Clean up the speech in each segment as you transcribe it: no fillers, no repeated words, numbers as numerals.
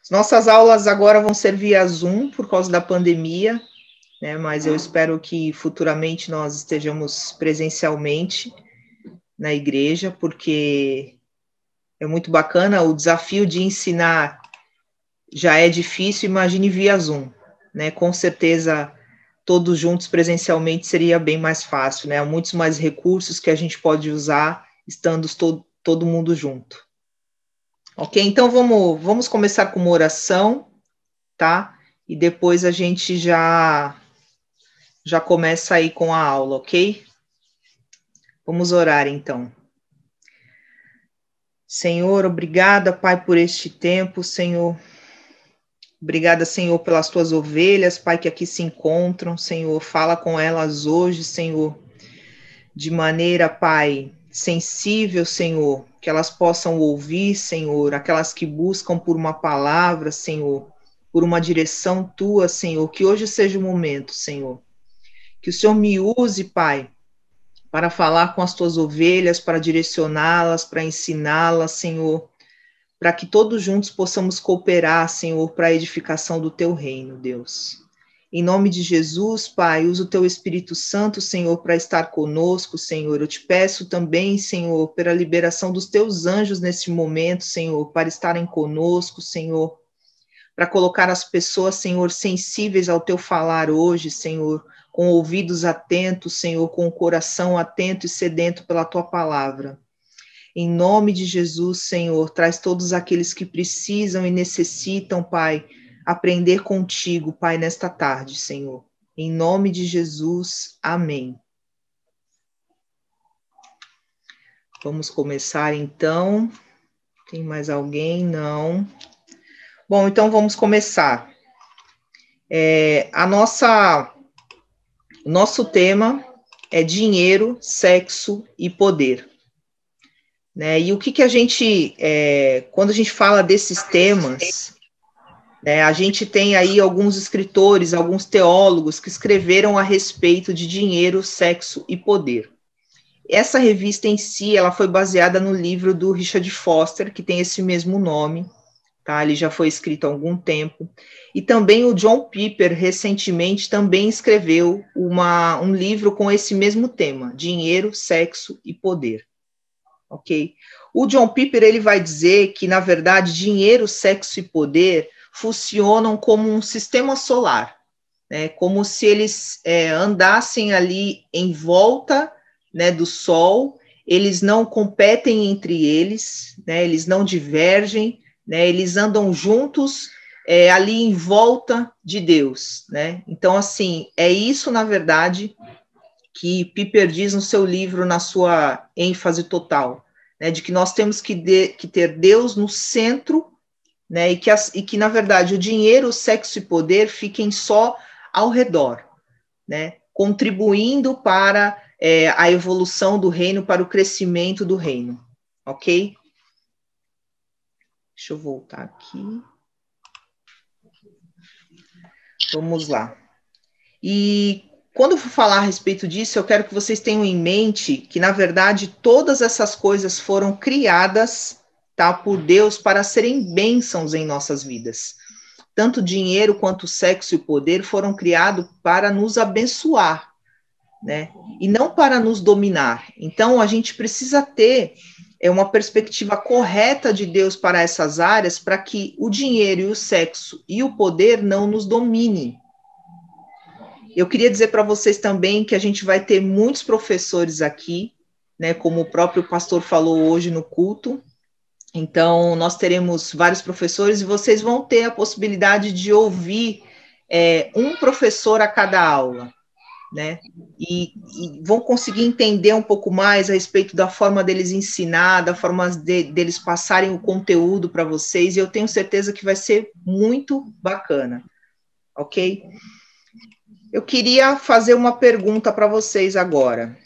Nossas aulas agora vão ser via Zoom por causa da pandemia, né? Mas eu espero que futuramente nós estejamos presencialmente na igreja, porque é muito bacana. O desafio de ensinar já é difícil, imagine via Zoom, né? Com certeza, todos juntos presencialmente seria bem mais fácil, né? Há muitos mais recursos que a gente pode usar estando todo mundo junto. Ok? Então, vamos começar com uma oração, tá? E depois a gente já começa aí com a aula, ok? Vamos orar, então. Senhor, obrigada, Pai, por este tempo, Senhor. Obrigada, Senhor, pelas tuas ovelhas, Pai, que aqui se encontram, Senhor. Fala com elas hoje, Senhor, de maneira, Pai, sensível, Senhor, que elas possam ouvir, Senhor, aquelas que buscam por uma palavra, Senhor, por uma direção tua, Senhor, que hoje seja o momento, Senhor. Que o Senhor me use, Pai, para falar com as tuas ovelhas, para direcioná-las, para ensiná-las, Senhor, para que todos juntos possamos cooperar, Senhor, para a edificação do teu reino, Deus. Em nome de Jesus, Pai, usa o teu Espírito Santo, Senhor, para estar conosco, Senhor. Eu te peço também, Senhor, pela liberação dos teus anjos neste momento, Senhor, para estarem conosco, Senhor, para colocar as pessoas, Senhor, sensíveis ao teu falar hoje, Senhor, com ouvidos atentos, Senhor, com o coração atento e sedento pela tua palavra. Em nome de Jesus, Senhor, traz todos aqueles que precisam e necessitam, Pai, aprender contigo, Pai, nesta tarde, Senhor. Em nome de Jesus, amém. Vamos começar, então. Tem mais alguém? Não. Bom, então vamos começar. O nosso tema é dinheiro, sexo e poder. Né? E o que a gente, quando a gente fala desses temas, né, a gente tem aí alguns escritores, alguns teólogos que escreveram a respeito de dinheiro, sexo e poder. Essa revista em si, ela foi baseada no livro do Richard Foster, que tem esse mesmo nome, tá? Ele já foi escrito há algum tempo. E também o John Piper, recentemente, também escreveu um livro com esse mesmo tema, dinheiro, sexo e poder. Ok? O John Piper, ele vai dizer que, na verdade, dinheiro, sexo e poder funcionam como um sistema solar, né? Como se eles andassem ali em volta, né, do Sol, eles não competem entre eles, né, eles não divergem, né, eles andam juntos ali em volta de Deus, né? Então, assim, é isso, na verdade, que Piper diz no seu livro, na sua ênfase total, né, de que nós temos que ter Deus no centro, né, e que, na verdade, o dinheiro, o sexo e poder fiquem só ao redor, né, contribuindo para a evolução do reino, para o crescimento do reino, ok? Deixa eu voltar aqui. Vamos lá. E quando eu for falar a respeito disso, eu quero que vocês tenham em mente que, na verdade, todas essas coisas foram criadas, tá, por Deus para serem bênçãos em nossas vidas. Tanto dinheiro quanto sexo e poder foram criados para nos abençoar, né? E não para nos dominar. Então, a gente precisa ter uma perspectiva correta de Deus para essas áreas, para que o dinheiro e o sexo e o poder não nos dominem. Eu queria dizer para vocês também que a gente vai ter muitos professores aqui, né, como o próprio pastor falou hoje no culto. Então, nós teremos vários professores e vocês vão ter a possibilidade de ouvir um professor a cada aula, né? E vão conseguir entender um pouco mais a respeito da forma deles ensinar, da forma deles passarem o conteúdo para vocês, e eu tenho certeza que vai ser muito bacana, ok? Eu queria fazer uma pergunta para vocês agora.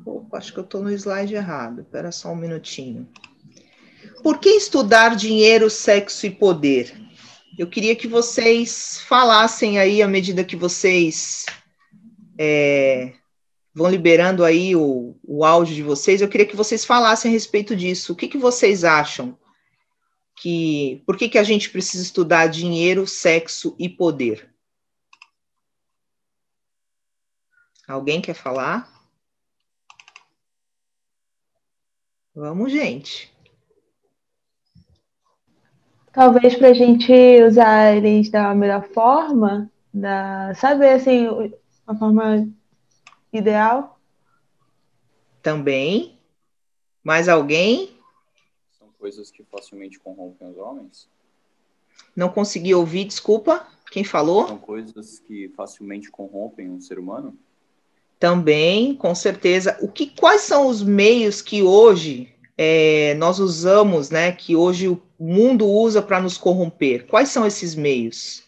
Opa, acho que eu estou no slide errado. Espera só um minutinho. Por que estudar dinheiro, sexo e poder? Eu queria que vocês falassem aí, à medida que vocês vão liberando aí o áudio de vocês, eu queria que vocês falassem a respeito disso. O que vocês acham? por que a gente precisa estudar dinheiro, sexo e poder? Alguém quer falar? Vamos, gente. Talvez para a gente usar eles da melhor forma, sabe, assim, uma forma ideal. Também. Mais alguém? São coisas que facilmente corrompem os homens? Não consegui ouvir, desculpa. Quem falou? São coisas que facilmente corrompem um ser humano? Também, com certeza. Quais são os meios que hoje nós usamos, né? Que hoje o mundo usa para nos corromper? Quais são esses meios?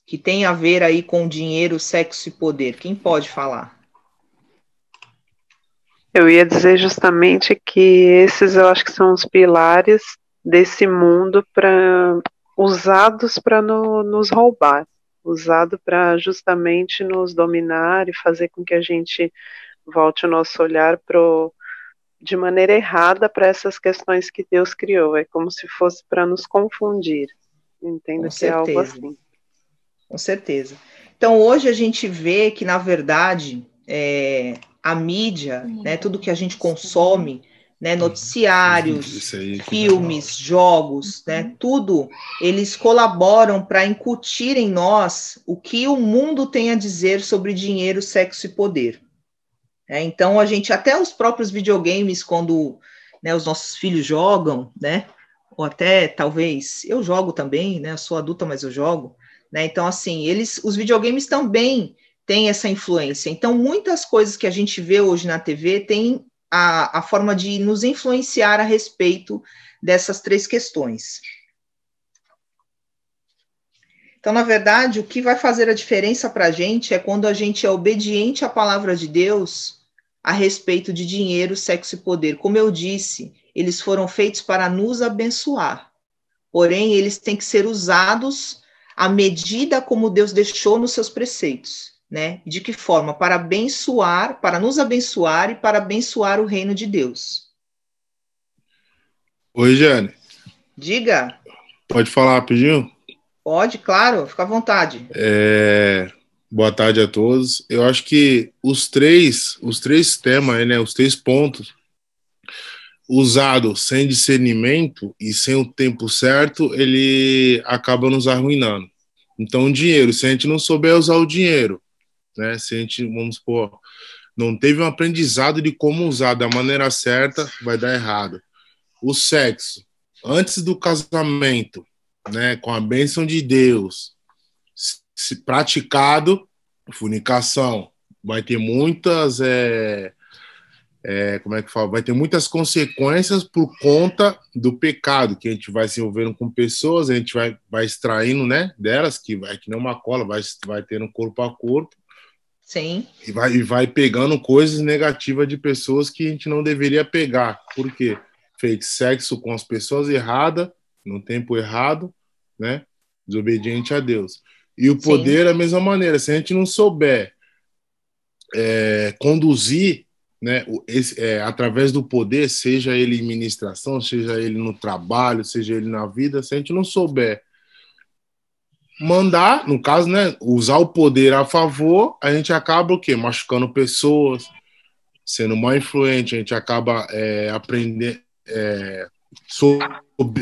Que tem a ver aí com dinheiro, sexo e poder. Quem pode falar? Eu ia dizer justamente que esses eu acho que são os pilares desse mundo usados para nos roubar, usado para justamente nos dominar e fazer com que a gente volte o nosso olhar de maneira errada para essas questões que Deus criou. É como se fosse para nos confundir. Entendo que é algo assim. Com certeza. Então, hoje a gente vê que, na verdade, a mídia, né, tudo que a gente consome, né, noticiários, filmes, jogos, né, tudo, eles colaboram para incutir em nós o que o mundo tem a dizer sobre dinheiro, sexo e poder. Então, até os próprios videogames, quando, né, os nossos filhos jogam, né, ou até, talvez, eu jogo também, né, eu sou adulta, mas eu jogo, né, então, assim, os videogames também têm essa influência. Então, muitas coisas que a gente vê hoje na TV têm a forma de nos influenciar a respeito dessas três questões. Então, na verdade, o que vai fazer a diferença para a gente é quando a gente é obediente à palavra de Deus a respeito de dinheiro, sexo e poder. Como eu disse, eles foram feitos para nos abençoar. Porém, eles têm que ser usados à medida como Deus deixou nos seus preceitos, né? De que forma? Para abençoar, para nos abençoar e para abençoar o reino de Deus. Oi, Jane. Diga. Pode falar rapidinho? Pode, claro, fica à vontade. Boa tarde a todos. Eu acho que os três temas, né, os 3 pontos, usados sem discernimento e sem o tempo certo, ele acaba nos arruinando. Então, o dinheiro, se a gente não souber usar o dinheiro, né, se a gente, vamos supor, não teve um aprendizado de como usar da maneira certa, vai dar errado. O sexo, antes do casamento, né, com a bênção de Deus, se praticado, fornicação, vai ter muitas, como é que fala? Vai ter muitas consequências por conta do pecado, que a gente vai se envolvendo com pessoas, a gente vai extraindo, né, delas, que nem uma cola, vai tendo corpo a corpo. Sim. E vai pegando coisas negativas de pessoas que a gente não deveria pegar. Por quê? Feito sexo com as pessoas erradas, no tempo errado, né? Desobediente a Deus. E o poder, da mesma maneira, se a gente não souber conduzir, né, através do poder, seja ele em ministração, seja ele no trabalho, seja ele na vida, se a gente não souber mandar, no caso, né, usar o poder a favor, a gente acaba o quê? Machucando pessoas, sendo mal influente, a gente acaba aprendendo,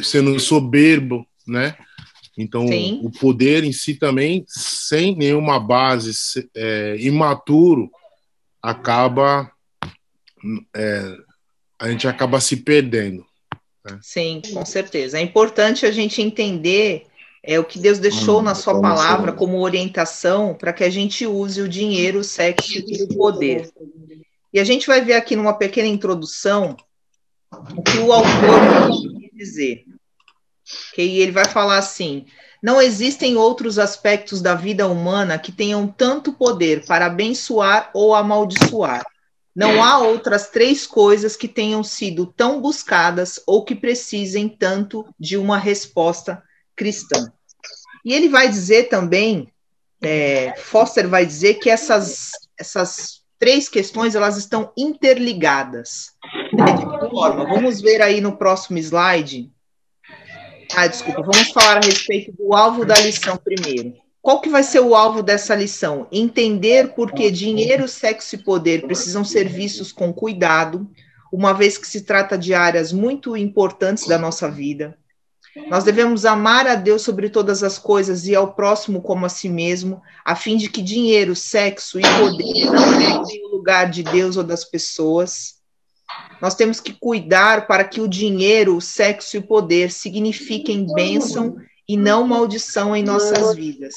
sendo soberbo, né? Então, Sim. O poder em si também, sem nenhuma base, imaturo, a gente acaba se perdendo. Né? Sim, com certeza. É importante a gente entender o que Deus deixou na sua palavra como orientação para que a gente use o dinheiro, o sexo e o poder. E a gente vai ver aqui numa pequena introdução o que o autor quer dizer. E ele vai falar assim: não existem outros aspectos da vida humana que tenham tanto poder para abençoar ou amaldiçoar. Não há outras 3 coisas que tenham sido tão buscadas ou que precisem tanto de uma resposta cristã. E ele vai dizer também, Foster vai dizer que essas 3 questões elas estão interligadas. De que forma? Vamos ver aí no próximo slide. Desculpa, vamos falar a respeito do alvo da lição primeiro. Qual que vai ser o alvo dessa lição? Entender por que dinheiro, sexo e poder precisam ser vistos com cuidado, uma vez que se trata de áreas muito importantes da nossa vida. Nós devemos amar a Deus sobre todas as coisas e ao próximo como a si mesmo, a fim de que dinheiro, sexo e poder não ocupem o lugar de Deus ou das pessoas. Nós temos que cuidar para que o dinheiro, o sexo e o poder signifiquem bênção e não maldição em nossas vidas.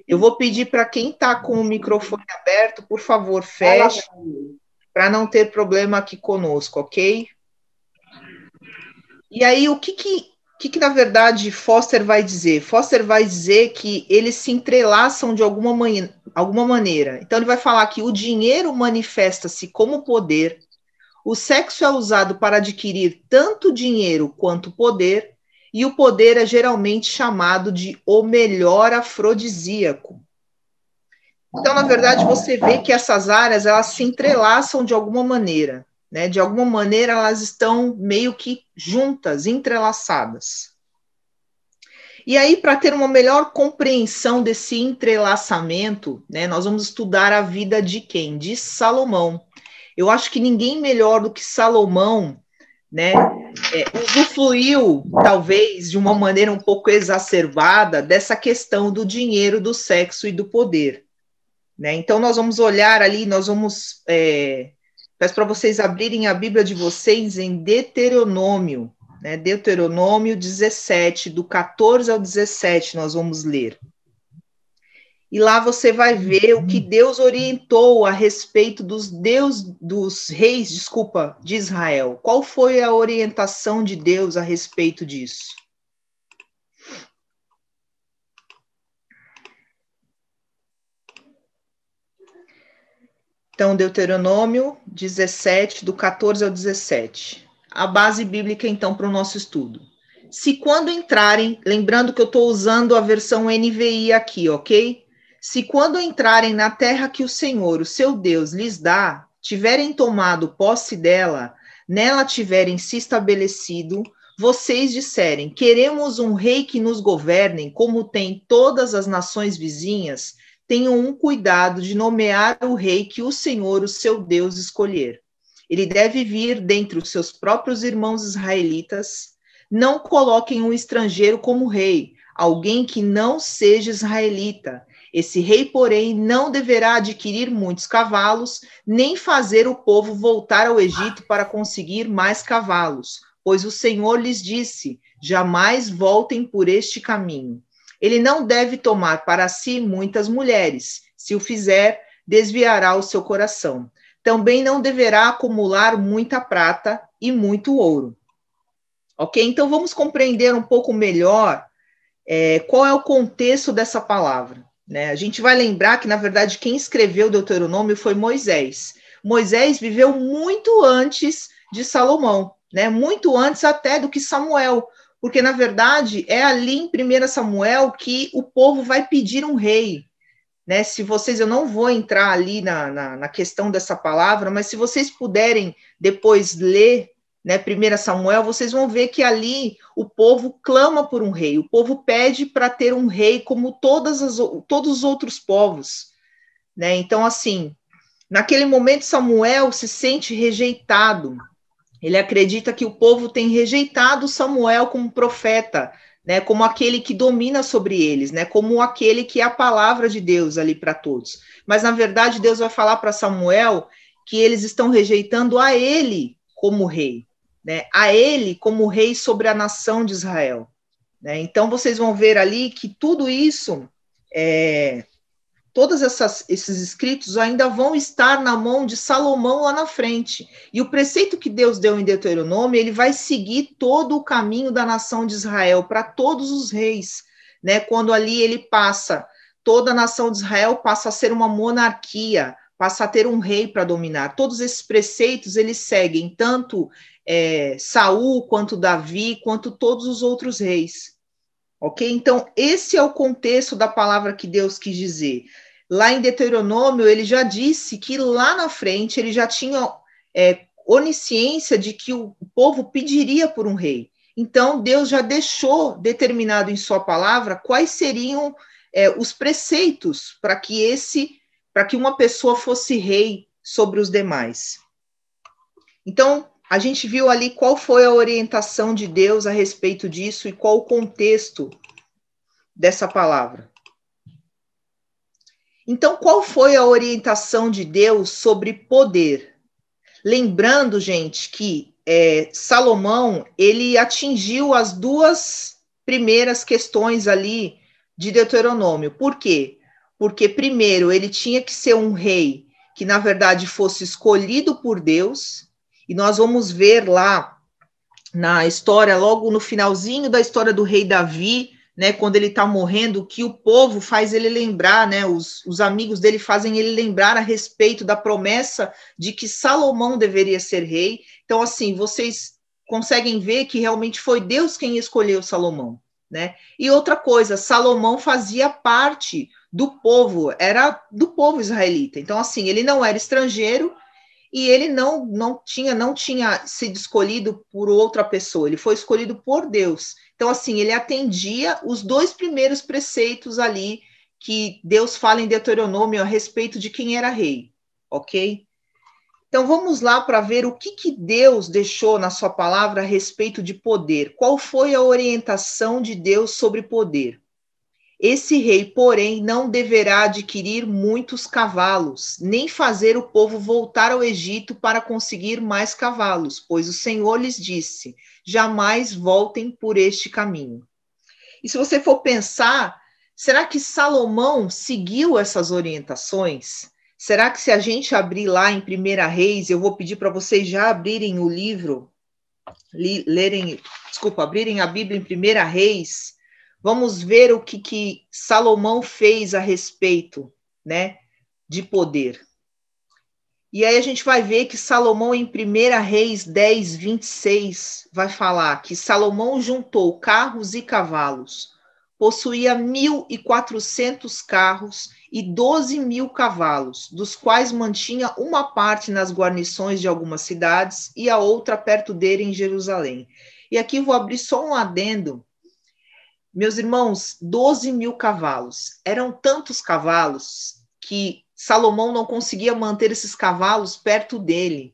Eu vou pedir para quem está com o microfone aberto, por favor, feche, para não ter problema aqui conosco, ok? E aí, o que na verdade Foster vai dizer? Foster vai dizer que eles se entrelaçam de alguma maneira. Então, ele vai falar que o dinheiro manifesta-se como poder, o sexo é usado para adquirir tanto dinheiro quanto poder, e o poder é geralmente chamado de o melhor afrodisíaco. Então, na verdade, você vê que essas áreas, elas se entrelaçam de alguma maneira, né? De alguma maneira, elas estão meio que juntas, entrelaçadas. E aí, para ter uma melhor compreensão desse entrelaçamento, né, nós vamos estudar a vida de quem? De Salomão. Eu acho que ninguém melhor do que Salomão, né, usufruiu, talvez, de uma maneira um pouco exacerbada, dessa questão do dinheiro, do sexo e do poder. Né? Então, nós vamos olhar ali, peço para vocês abrirem a Bíblia de vocês em Deuteronômio, né? Deuteronômio 17, do 14 ao 17, nós vamos ler. E lá você vai ver o que Deus orientou a respeito dos reis, de Israel. Qual foi a orientação de Deus a respeito disso? Então, Deuteronômio 17, do 14 ao 17. A base bíblica, então, para o nosso estudo. Se quando entrarem, lembrando que eu estou usando a versão NVI aqui, ok? Se quando entrarem na terra que o Senhor, o seu Deus, lhes dá, tiverem tomado posse dela, nela tiverem se estabelecido, vocês disserem, queremos um rei que nos governe, como tem todas as nações vizinhas, tenham um cuidado de nomear o rei que o Senhor, o seu Deus, escolher. Ele deve vir dentre os seus próprios irmãos israelitas. Não coloquem um estrangeiro como rei, alguém que não seja israelita. Esse rei, porém, não deverá adquirir muitos cavalos, nem fazer o povo voltar ao Egito para conseguir mais cavalos, pois o Senhor lhes disse, jamais voltem por este caminho. Ele não deve tomar para si muitas mulheres, se o fizer, desviará o seu coração. Também não deverá acumular muita prata e muito ouro. Ok? Então, vamos compreender um pouco melhor qual é o contexto dessa palavra. Né? A gente vai lembrar que, na verdade, quem escreveu o Deuteronômio foi Moisés. Moisés viveu muito antes de Salomão, né? Muito antes até do que Samuel, porque, na verdade, é ali em 1 Samuel que o povo vai pedir um rei. Né? Se vocês, eu não vou entrar ali na questão dessa palavra, mas se vocês puderem depois ler, né, 1 Samuel, vocês vão ver que ali o povo clama por um rei, o povo pede para ter um rei como todos os outros povos. Né? Então, assim, naquele momento Samuel se sente rejeitado, ele acredita que o povo tem rejeitado Samuel como profeta, né, como aquele que domina sobre eles, né, como aquele que é a palavra de Deus ali para todos. Mas, na verdade, Deus vai falar para Samuel que eles estão rejeitando a ele como rei, né, a ele como rei sobre a nação de Israel. Né? Então, vocês vão ver ali que tudo isso, todos esses escritos ainda vão estar na mão de Salomão lá na frente. E o preceito que Deus deu em Deuteronômio, ele vai seguir todo o caminho da nação de Israel para todos os reis. Né? Quando ali ele passa, toda a nação de Israel passa a ser uma monarquia, passa a ter um rei para dominar. Todos esses preceitos, eles seguem tanto Saul, quanto Davi, quanto todos os outros reis. Ok? Então, esse é o contexto da palavra que Deus quis dizer. Lá em Deuteronômio, ele já disse que lá na frente ele já tinha onisciência de que o povo pediria por um rei. Então, Deus já deixou determinado em sua palavra quais seriam os preceitos para que uma pessoa fosse rei sobre os demais. Então, a gente viu ali qual foi a orientação de Deus a respeito disso e qual o contexto dessa palavra. Então, qual foi a orientação de Deus sobre poder? Lembrando, gente, que Salomão, ele atingiu as duas primeiras questões ali de Deuteronômio. Por quê? Porque, primeiro, ele tinha que ser um rei que, na verdade, fosse escolhido por Deus, e nós vamos ver lá na história, logo no finalzinho da história do rei Davi, né, quando ele está morrendo, que o povo faz ele lembrar, né, os amigos dele fazem ele lembrar a respeito da promessa de que Salomão deveria ser rei. Então, assim, vocês conseguem ver que realmente foi Deus quem escolheu Salomão, né? E outra coisa, Salomão fazia parte do povo, era do povo israelita. Então, assim, ele não era estrangeiro e ele não tinha sido escolhido por outra pessoa, ele foi escolhido por Deus. Então, assim, ele atendia os dois primeiros preceitos ali que Deus fala em Deuteronômio a respeito de quem era rei, ok? Então, vamos lá para ver o que Deus deixou na sua palavra a respeito de poder. Qual foi a orientação de Deus sobre poder? Esse rei, porém, não deverá adquirir muitos cavalos, nem fazer o povo voltar ao Egito para conseguir mais cavalos, pois o Senhor lhes disse: jamais voltem por este caminho. E se você for pensar, será que Salomão seguiu essas orientações? Será que se a gente abrir lá em 1 Reis, eu vou pedir para vocês já abrirem o livro, abrirem a Bíblia em 1 Reis, vamos ver o que Salomão fez a respeito, né, de poder. E aí a gente vai ver que Salomão, em 1 Reis 10, 26, vai falar que Salomão juntou carros e cavalos, possuía 1.400 carros e 12.000 cavalos, dos quais mantinha uma parte nas guarnições de algumas cidades e a outra perto dele em Jerusalém. E aqui vou abrir só um adendo. Meus irmãos, 12.000 cavalos. Eram tantos cavalos que Salomão não conseguia manter esses cavalos perto dele.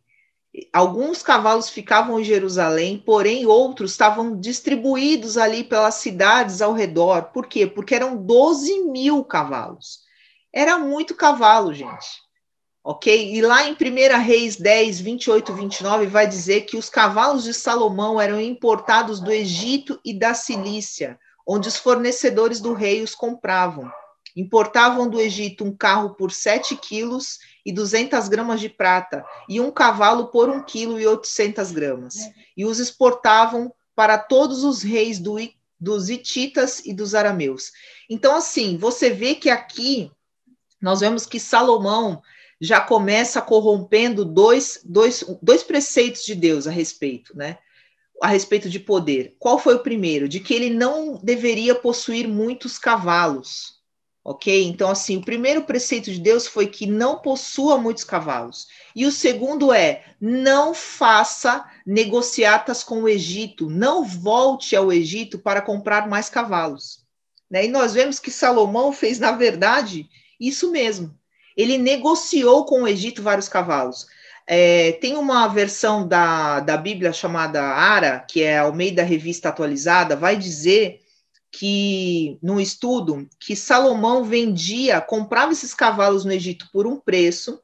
Alguns cavalos ficavam em Jerusalém, porém outros estavam distribuídos ali pelas cidades ao redor. Por quê? Porque eram 12.000 cavalos. Era muito cavalo, gente. Ok? E lá em 1 Reis 10, 28 e 29 vai dizer que os cavalos de Salomão eram importados do Egito e da Cilícia, onde os fornecedores do rei os compravam. Importavam do Egito um carro por 7 quilos e 200 gramas de prata, e um cavalo por 1 quilo e 800 gramas. E os exportavam para todos os reis dos hititas e dos arameus. Então, assim, você vê que aqui nós vemos que Salomão já começa corrompendo dois preceitos de Deus a respeito, né? A respeito de poder. Qual foi o primeiro? De que ele não deveria possuir muitos cavalos, ok? Então, assim, o primeiro preceito de Deus foi que não possua muitos cavalos. E o segundo é, não faça negociatas com o Egito, não volte ao Egito para comprar mais cavalos. Né? E nós vemos que Salomão fez, na verdade, isso mesmo. Ele negociou com o Egito vários cavalos. Tem uma versão da Bíblia chamada Ara, que é Almeida Revista Atualizada, vai dizer que, no estudo, que Salomão comprava esses cavalos no Egito por um preço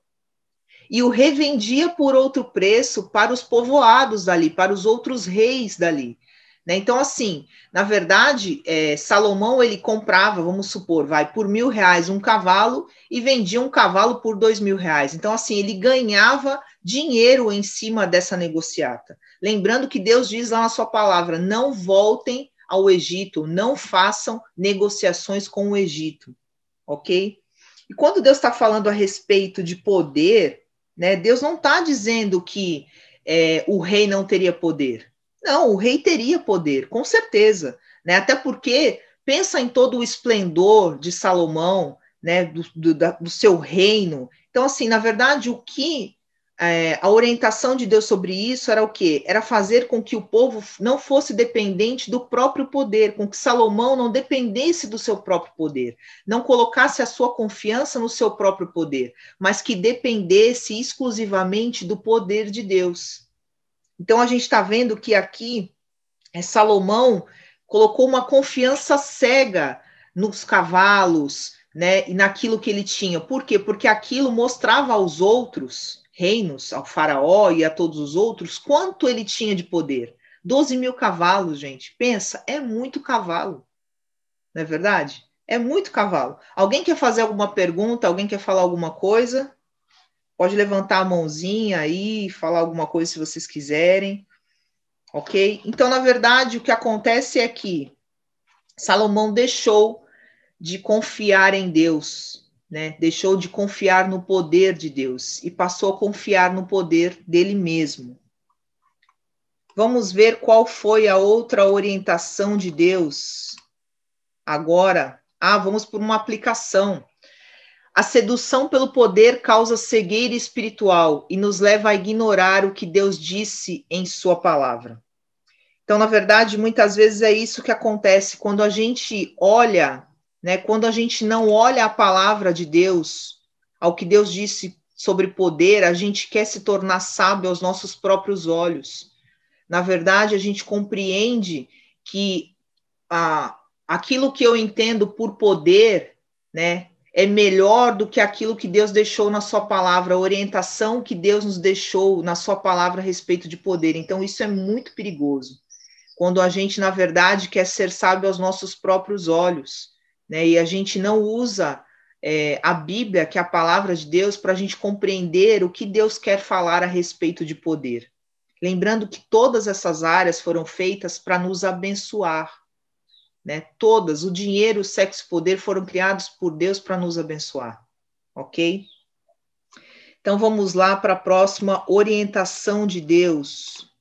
e o revendia por outro preço para os povoados dali, para os outros reis dali. Né? Então, assim, na verdade, Salomão, ele comprava, vamos supor, por R$1.000 um cavalo e vendia um cavalo por R$2.000. Então, assim, ele ganhava dinheiro em cima dessa negociata. Lembrando que Deus diz lá na sua palavra, não voltem ao Egito, não façam negociações com o Egito, ok? E quando Deus está falando a respeito de poder, né, Deus não está dizendo que o rei não teria poder. Não, o rei teria poder, com certeza, né? Até porque pensa em todo o esplendor de Salomão, né? Do seu reino. Então, assim, na verdade, o que a orientação de Deus sobre isso era o quê? Era fazer com que o povo não fosse dependente do próprio poder, com que Salomão não dependesse do seu próprio poder, não colocasse a sua confiança no seu próprio poder, mas que dependesse exclusivamente do poder de Deus. Então, a gente está vendo que aqui, Salomão colocou uma confiança cega nos cavalos, né, e naquilo que ele tinha. Por quê? Porque aquilo mostrava aos outros reinos, ao faraó e a todos os outros, quanto ele tinha de poder. 12 mil cavalos, gente. Pensa, é muito cavalo. Não é verdade? É muito cavalo. Alguém quer fazer alguma pergunta? Alguém quer falar alguma coisa? Pode levantar a mãozinha aí, falar alguma coisa se vocês quiserem. Ok? Então, na verdade, o que acontece é que Salomão deixou de confiar em Deus, né? Deixou de confiar no poder de Deus e passou a confiar no poder dele mesmo. Vamos ver qual foi a outra orientação de Deus. Agora, vamos por uma aplicação. A sedução pelo poder causa cegueira espiritual e nos leva a ignorar o que Deus disse em sua palavra. Então, na verdade, muitas vezes é isso que acontece quando a gente olha, né, quando a gente não olha a palavra de Deus, ao que Deus disse sobre poder, a gente quer se tornar sábio aos nossos próprios olhos. Na verdade, a gente compreende que aquilo que eu entendo por poder, né, é melhor do que aquilo que Deus deixou na sua palavra, a orientação que Deus nos deixou na sua palavra a respeito de poder. Então, isso é muito perigoso. Quando a gente, na verdade, quer ser sábio aos nossos próprios olhos, né? E a gente não usa a Bíblia, que é a palavra de Deus, para a gente compreender o que Deus quer falar a respeito de poder. Lembrando que todas essas áreas foram feitas para nos abençoar, né? Todas, o dinheiro, o sexo e o poder foram criados por Deus para nos abençoar, ok? Então, vamos lá para a próxima orientação de Deus.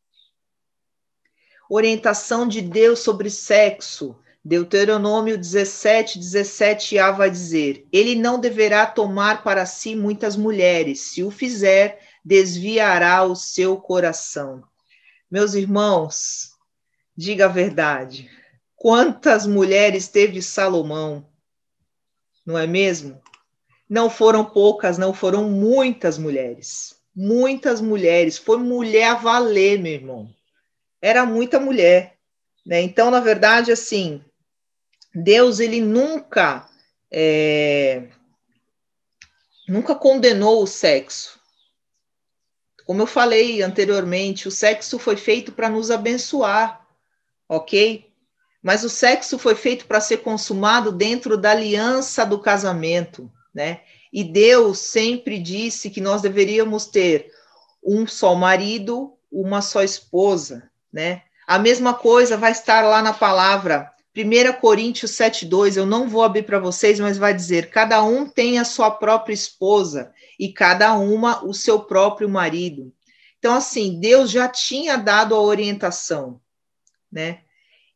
Orientação de Deus sobre sexo. Deuteronômio 17:17a vai dizer: ele não deverá tomar para si muitas mulheres, se o fizer, desviará o seu coração. Meus irmãos, diga a verdade. Quantas mulheres teve Salomão? Não é mesmo? Não foram poucas, não foram muitas mulheres. Muitas mulheres. Foi mulher a valer, meu irmão. Era muita mulher, né? Então, na verdade, assim, Deus, ele nunca condenou o sexo. Como eu falei anteriormente, o sexo foi feito para nos abençoar, ok? Mas o sexo foi feito para ser consumado dentro da aliança do casamento, né? E Deus sempre disse que nós deveríamos ter um só marido, uma só esposa, né? A mesma coisa vai estar lá na palavra, 1 Coríntios 7:2, eu não vou abrir para vocês, mas vai dizer, cada um tem a sua própria esposa e cada uma o seu próprio marido. Então, assim, Deus já tinha dado a orientação, né?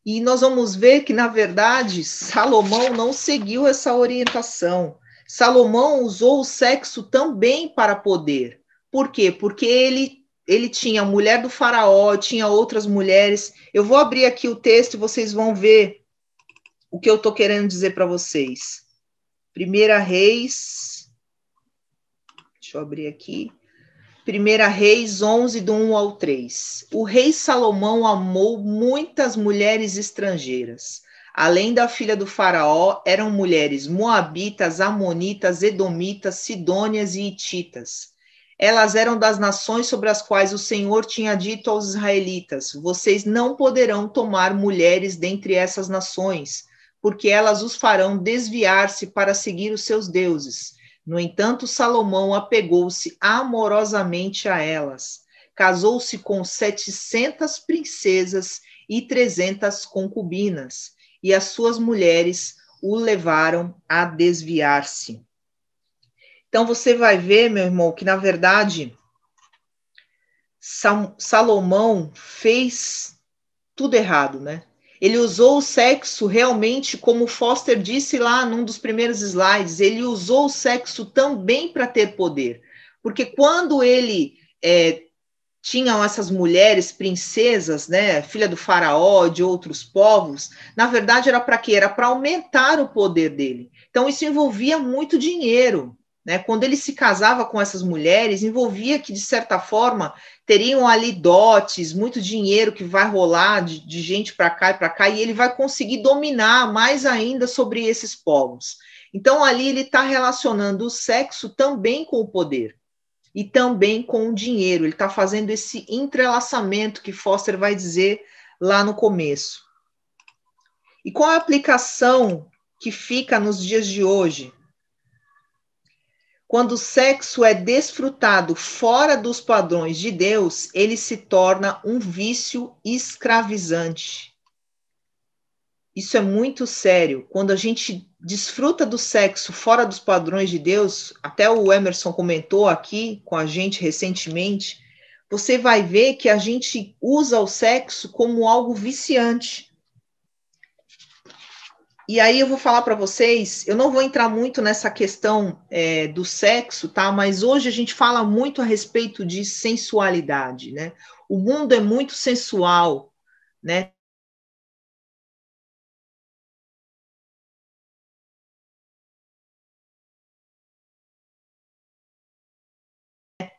E nós vamos ver que, na verdade, Salomão não seguiu essa orientação. Salomão usou o sexo também para poder. Por quê? Porque ele tinha a mulher do faraó, tinha outras mulheres. Eu vou abrir aqui o texto e vocês vão ver o que eu estou querendo dizer para vocês. 1 Reis, deixa eu abrir aqui. 1 Reis 11, do 1 ao 3. O rei Salomão amou muitas mulheres estrangeiras. Além da filha do faraó, eram mulheres moabitas, amonitas, edomitas, sidônias e hititas. Elas eram das nações sobre as quais o Senhor tinha dito aos israelitas, vocês não poderão tomar mulheres dentre essas nações, porque elas os farão desviar-se para seguir os seus deuses. No entanto, Salomão apegou-se amorosamente a elas. Casou-se com 700 princesas e 300 concubinas, e as suas mulheres o levaram a desviar-se. Então, você vai ver, meu irmão, que, na verdade, Salomão fez tudo errado, né? Ele usou o sexo realmente, como o Foster disse lá num dos primeiros slides, ele usou o sexo também para ter poder. Porque quando ele tinham essas mulheres princesas, né, filha do faraó, de outros povos, na verdade era para quê? Era para aumentar o poder dele. Então isso envolvia muito dinheiro, né? Quando ele se casava com essas mulheres, envolvia que, de certa forma, teriam ali dotes, muito dinheiro que vai rolar de gente para cá, e ele vai conseguir dominar mais ainda sobre esses povos. Então ali ele está relacionando o sexo também com o poder. E também com o dinheiro. Ele está fazendo esse entrelaçamento que Foster vai dizer lá no começo. E qual é a aplicação que fica nos dias de hoje? Quando o sexo é desfrutado fora dos padrões de Deus, ele se torna um vício escravizante. Isso é muito sério. Quando a gente desfruta do sexo fora dos padrões de Deus, até o Emerson comentou aqui com a gente recentemente, você vai ver que a gente usa o sexo como algo viciante. E aí eu vou falar para vocês, eu não vou entrar muito nessa questão do sexo, tá? Mas hoje a gente fala muito a respeito de sensualidade, né? O mundo é muito sensual, né?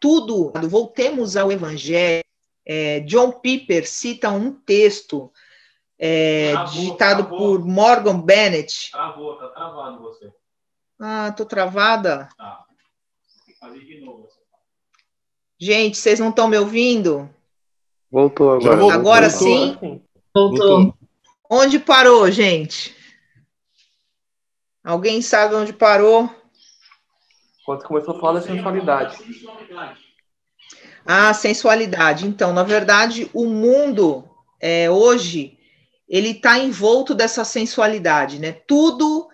Tudo, voltemos ao Evangelho. John Piper cita um texto digitado por Morgan Bennett. Travou, tá travado você. Ah, tô travada? Tá. Tem que fazer de novo. Gente, vocês não estão me ouvindo? Voltou agora. Agora voltou. sim? Voltou. Onde parou, gente? Alguém sabe onde parou? Quando começou a falar da sensualidade. Ah, sensualidade. Então, na verdade, o mundo hoje, ele está envolto dessa sensualidade, né? Tudo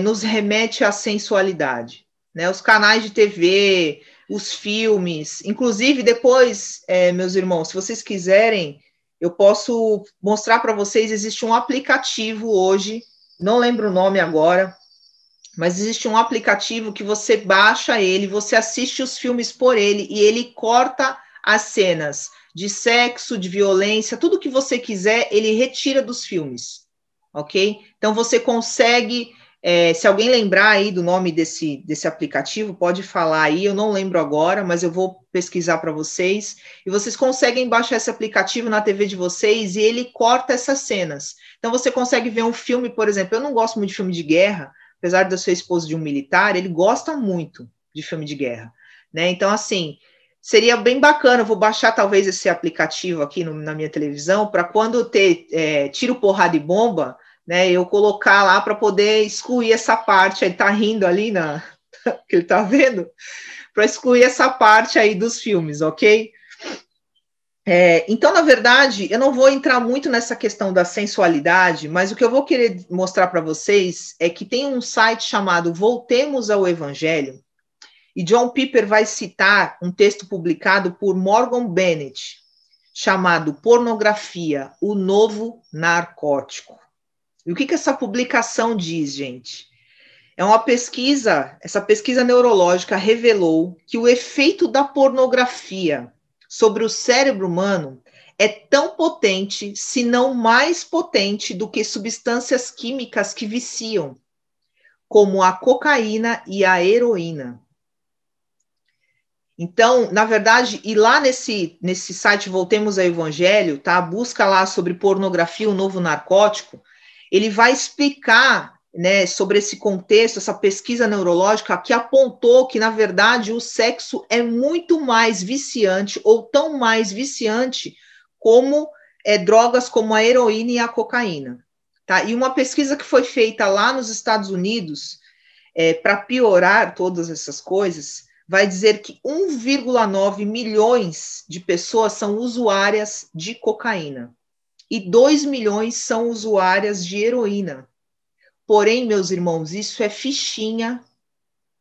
nos remete à sensualidade, né? Os canais de TV, os filmes, inclusive depois, meus irmãos, se vocês quiserem, eu posso mostrar para vocês, existe um aplicativo hoje, não lembro o nome agora, mas existe um aplicativo que você baixa ele, você assiste os filmes por ele, e ele corta as cenas de sexo, de violência, tudo que você quiser, ele retira dos filmes, ok? Então você consegue, se alguém lembrar aí do nome desse aplicativo, pode falar aí, eu não lembro agora, mas eu vou pesquisar para vocês, e vocês conseguem baixar esse aplicativo na TV de vocês, e ele corta essas cenas. Então você consegue ver um filme, por exemplo, eu não gosto muito de filme de guerra, apesar de eu ser esposo de um militar, ele gosta muito de filme de guerra, né? Então, assim, seria bem bacana, eu vou baixar talvez esse aplicativo aqui na minha televisão, para quando ter tiro, porrada e bomba, né, eu colocar lá para poder excluir essa parte, aí tá rindo ali, que ele tá vendo, para excluir essa parte aí dos filmes, ok? Então, na verdade, eu não vou entrar muito nessa questão da sensualidade, mas o que eu vou querer mostrar para vocês é que tem um site chamado Voltemos ao Evangelho, e John Piper vai citar um texto publicado por Morgan Bennett, chamado Pornografia, o Novo Narcótico. E o que essa publicação diz, gente? É uma pesquisa, essa pesquisa neurológica revelou que o efeito da pornografia sobre o cérebro humano é tão potente, se não mais potente, do que substâncias químicas que viciam, como a cocaína e a heroína. Então, na verdade, e lá nesse site Voltemos ao Evangelho, tá? Busca lá sobre pornografia, o novo narcótico, ele vai explicar, né, sobre esse contexto, essa pesquisa neurológica que apontou que, na verdade, o sexo é muito mais viciante, ou tão mais viciante, como drogas como a heroína e a cocaína. Tá? E uma pesquisa que foi feita lá nos Estados Unidos, para piorar todas essas coisas, vai dizer que 1,9 milhões de pessoas são usuárias de cocaína, e 2 milhões são usuárias de heroína. Porém, meus irmãos, isso é fichinha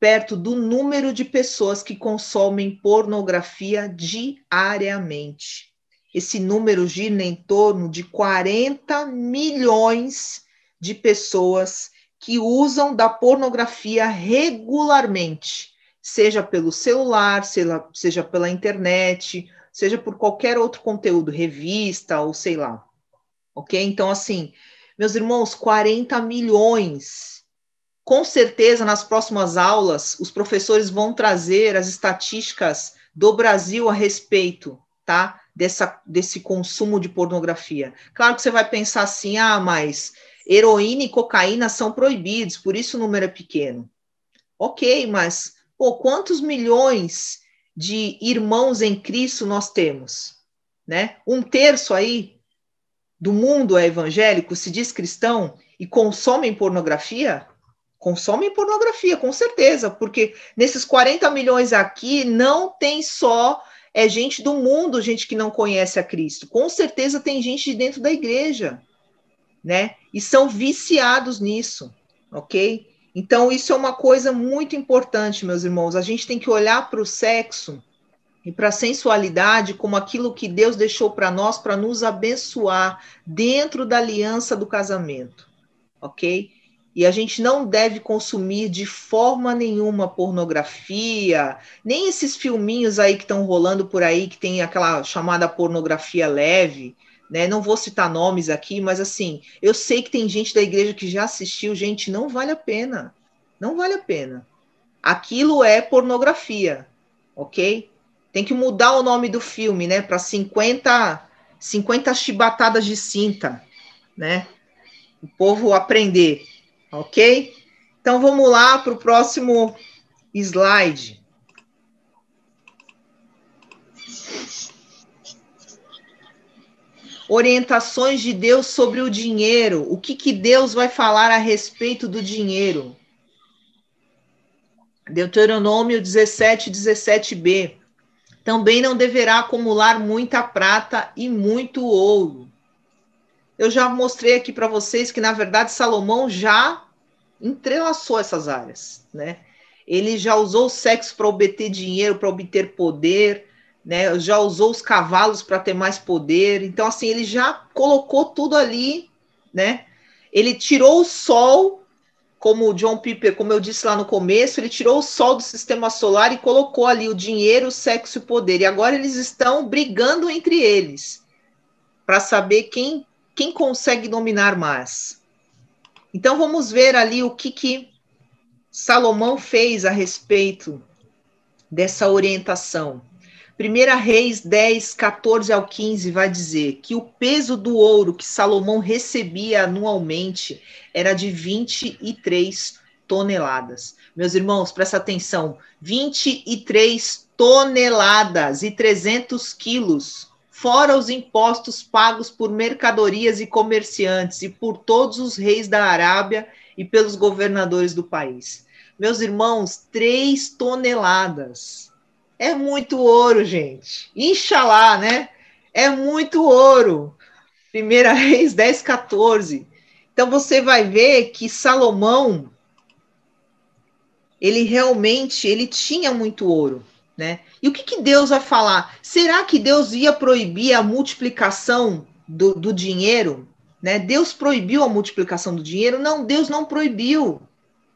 perto do número de pessoas que consomem pornografia diariamente. Esse número gira em torno de 40 milhões de pessoas que usam da pornografia regularmente, seja pelo celular, seja pela internet, seja por qualquer outro conteúdo, revista ou sei lá. Ok? Então, assim, meus irmãos, 40 milhões. Com certeza, nas próximas aulas, os professores vão trazer as estatísticas do Brasil a respeito, tá? Desse consumo de pornografia. Claro que você vai pensar assim, mas heroína e cocaína são proibidos, por isso o número é pequeno. Ok, mas quantos milhões de irmãos em Cristo nós temos? Né? 1/3 aí do mundo é evangélico, se diz cristão e consomem pornografia? Consomem pornografia, com certeza, porque nesses 40 milhões aqui não tem só gente do mundo, gente que não conhece a Cristo. Com certeza tem gente de dentro da igreja, né? E são viciados nisso, ok? Então, isso é uma coisa muito importante, meus irmãos. A gente tem que olhar para o sexo e para a sensualidade como aquilo que Deus deixou para nós, para nos abençoar dentro da aliança do casamento, ok? E a gente não deve consumir de forma nenhuma pornografia, nem esses filminhos aí que estão rolando por aí, que tem aquela chamada pornografia leve, né? Não vou citar nomes aqui, mas assim, eu sei que tem gente da igreja que já assistiu, gente, não vale a pena. Não vale a pena. Aquilo é pornografia, ok? Tem que mudar o nome do filme, né? Para 50 chibatadas de cinta, né? O povo aprender. Ok? Então, vamos lá para o próximo slide. Orientações de Deus sobre o dinheiro. O que Deus vai falar a respeito do dinheiro? Deuteronômio 17:17b. Também não deverá acumular muita prata e muito ouro. Eu já mostrei aqui para vocês que, na verdade, Salomão já entrelaçou essas áreas, né? Ele já usou o sexo para obter dinheiro, para obter poder, né? Já usou os cavalos para ter mais poder. Então, assim, ele já colocou tudo ali, né? Ele tirou o sol, como o John Piper, como eu disse lá no começo, ele tirou o sol do sistema solar e colocou ali o dinheiro, o sexo e o poder. E agora eles estão brigando entre eles para saber quem consegue dominar mais. Então, vamos ver ali o que Salomão fez a respeito dessa orientação. 1 Reis 10, 14 ao 15 vai dizer que o peso do ouro que Salomão recebia anualmente era de 23 toneladas. Meus irmãos, presta atenção, 23 toneladas e 300 quilos, fora os impostos pagos por mercadorias e comerciantes e por todos os reis da Arábia e pelos governadores do país. Meus irmãos, 3 toneladas. É muito ouro, gente. Inxalá, né? É muito ouro. 1 Reis 10, 14. Então, você vai ver que Salomão, ele tinha muito ouro, né? E o que Deus vai falar? Será que Deus ia proibir a multiplicação do dinheiro? Né? Deus proibiu a multiplicação do dinheiro? Não, Deus não proibiu,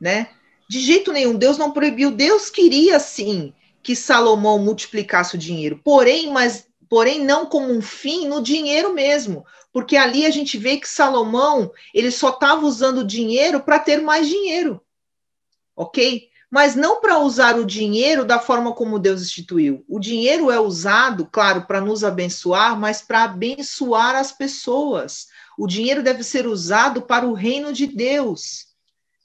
né? De jeito nenhum, Deus não proibiu. Deus queria, sim, que Salomão multiplicasse o dinheiro, porém não como um fim no dinheiro mesmo, porque ali a gente vê que Salomão, ele só estava usando o dinheiro para ter mais dinheiro, ok? Mas não para usar o dinheiro da forma como Deus instituiu. O dinheiro é usado, claro, para nos abençoar, mas para abençoar as pessoas. O dinheiro deve ser usado para o reino de Deus,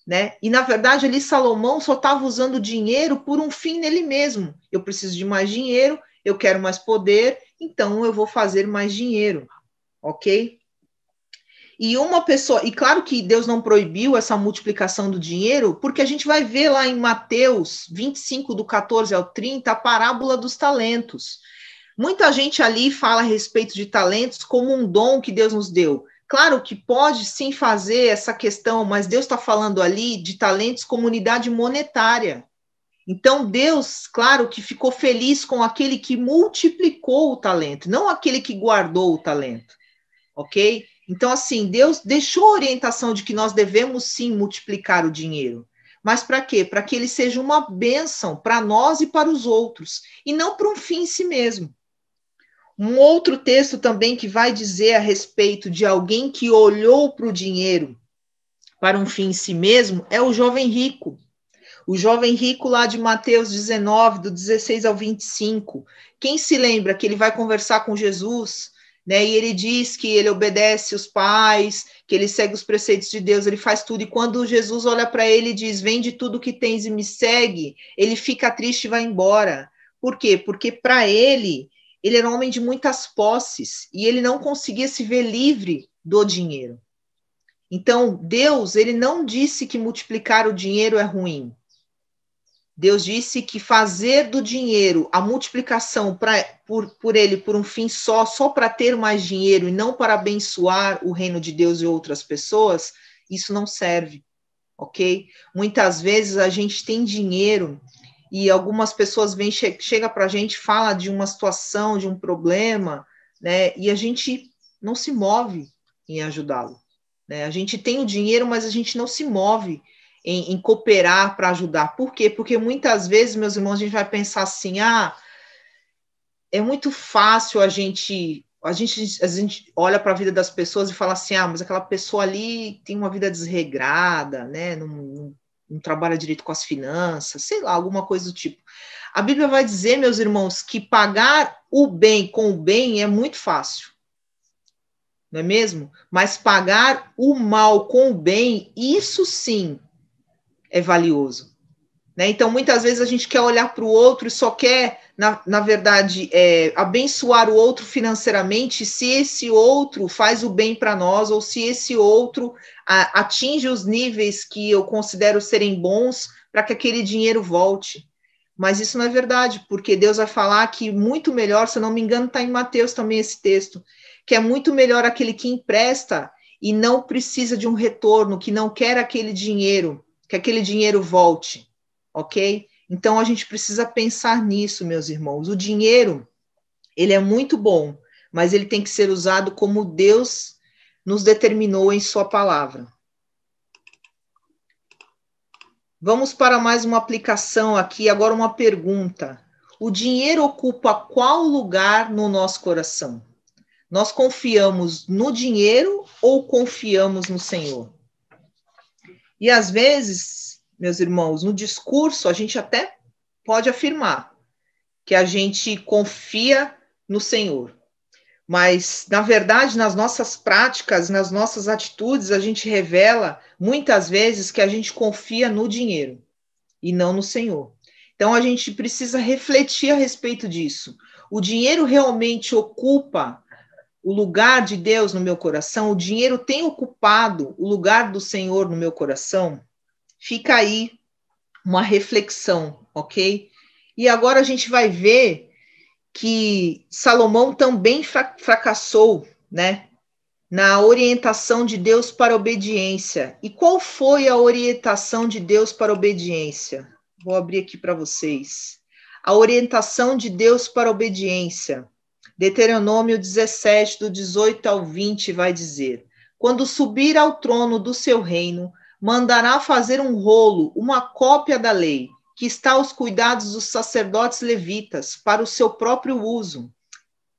né? E, na verdade, ali Salomão só estava usando o dinheiro por um fim nele mesmo. Eu preciso de mais dinheiro, eu quero mais poder, então eu vou fazer mais dinheiro, ok? E uma pessoa, e claro que Deus não proibiu essa multiplicação do dinheiro, porque a gente vai ver lá em Mateus 25, do 14 ao 30, a parábola dos talentos. Muita gente ali fala a respeito de talentos como um dom que Deus nos deu. Claro que pode sim fazer essa questão, mas Deus está falando ali de talentos como unidade monetária. Então Deus, claro que ficou feliz com aquele que multiplicou o talento, não aquele que guardou o talento, ok? Então, assim, Deus deixou a orientação de que nós devemos sim multiplicar o dinheiro. Mas para quê? Para que ele seja uma bênção para nós e para os outros, e não para um fim em si mesmo. Um outro texto também que vai dizer a respeito de alguém que olhou para o dinheiro para um fim em si mesmo é o jovem rico. O jovem rico lá de Mateus 19, do 16 ao 25. Quem se lembra que ele vai conversar com Jesus, né? E ele diz que ele obedece os pais, que ele segue os preceitos de Deus, ele faz tudo. E quando Jesus olha para ele e diz, vende tudo que tens e me segue, ele fica triste e vai embora. Por quê? Porque para ele era um homem de muitas posses e ele não conseguia se ver livre do dinheiro. Então, Deus, ele não disse que multiplicar o dinheiro é ruim. Deus disse que fazer do dinheiro a multiplicação por ele, por um fim só para ter mais dinheiro e não para abençoar o reino de Deus e outras pessoas, isso não serve, ok? Muitas vezes a gente tem dinheiro e algumas pessoas chegam para a gente, fala de uma situação, de um problema, né? E a gente não se move em ajudá-lo, né? A gente tem o dinheiro, mas a gente não se move em cooperar para ajudar. Por quê? Porque muitas vezes, meus irmãos, a gente vai pensar assim, é muito fácil a gente olha para a vida das pessoas e fala assim, mas aquela pessoa ali tem uma vida desregrada, né? Não trabalha direito com as finanças, sei lá, alguma coisa do tipo. A Bíblia vai dizer, meus irmãos, que pagar o bem com o bem é muito fácil. Não é mesmo? Mas pagar o mal com o bem, isso sim é valioso, né? Então, muitas vezes a gente quer olhar para o outro e só quer, na verdade, abençoar o outro financeiramente se esse outro faz o bem para nós ou se esse outro atinge os níveis que eu considero serem bons para que aquele dinheiro volte. Mas isso não é verdade, porque Deus vai falar que muito melhor, se eu não me engano, está em Mateus também esse texto, que é muito melhor aquele que empresta e não precisa de um retorno, que não quer aquele dinheiro, que aquele dinheiro volte, ok? Então, a gente precisa pensar nisso, meus irmãos. O dinheiro, ele é muito bom, mas ele tem que ser usado como Deus nos determinou em sua palavra. Vamos para mais uma aplicação aqui, agora uma pergunta. O dinheiro ocupa qual lugar no nosso coração? Nós confiamos no dinheiro ou confiamos no Senhor? E às vezes, meus irmãos, no discurso a gente até pode afirmar que a gente confia no Senhor. Mas, na verdade, nas nossas práticas, nas nossas atitudes, a gente revela muitas vezes que a gente confia no dinheiro e não no Senhor. Então, a gente precisa refletir a respeito disso. O dinheiro realmente ocupa o lugar de Deus no meu coração? O dinheiro tem ocupado o lugar do Senhor no meu coração? Fica aí uma reflexão, ok? E agora a gente vai ver que Salomão também fracassou, né, na orientação de Deus para a obediência. E qual foi a orientação de Deus para a obediência? Vou abrir aqui para vocês. A orientação de Deus para a obediência. Deuteronômio 17, do 18 ao 20, vai dizer: quando subir ao trono do seu reino, mandará fazer um rolo, uma cópia da lei, que está aos cuidados dos sacerdotes levitas, para o seu próprio uso.